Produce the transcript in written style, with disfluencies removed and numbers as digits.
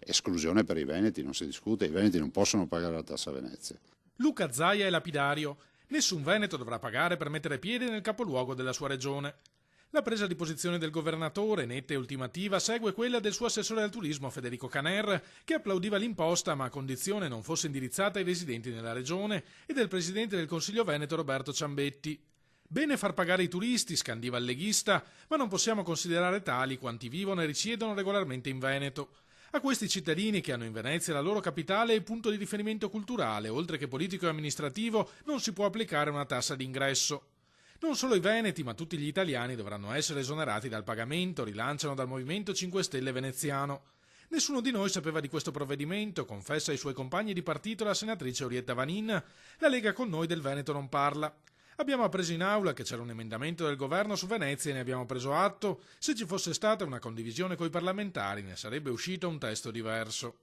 esclusione per i veneti, non si discute, i veneti non possono pagare la tassa a Venezia. Luca Zaia è lapidario. Nessun veneto dovrà pagare per mettere piede nel capoluogo della sua regione. La presa di posizione del governatore, netta e ultimativa, segue quella del suo assessore al turismo Federico Caner, che applaudiva l'imposta ma a condizione non fosse indirizzata ai residenti nella regione, e del presidente del Consiglio Veneto Roberto Ciambetti. Bene far pagare i turisti, scandiva il leghista, ma non possiamo considerare tali quanti vivono e risiedono regolarmente in Veneto. A questi cittadini che hanno in Venezia la loro capitale e punto di riferimento culturale, oltre che politico e amministrativo, non si può applicare una tassa d'ingresso. Non solo i veneti, ma tutti gli italiani dovranno essere esonerati dal pagamento, rilanciano dal Movimento 5 Stelle veneziano. Nessuno di noi sapeva di questo provvedimento, confessa ai suoi compagni di partito la senatrice Orietta Vanin. La Lega con noi del Veneto non parla. Abbiamo appreso in aula che c'era un emendamento del governo su Venezia e ne abbiamo preso atto. Se ci fosse stata una condivisione coi parlamentari ne sarebbe uscito un testo diverso.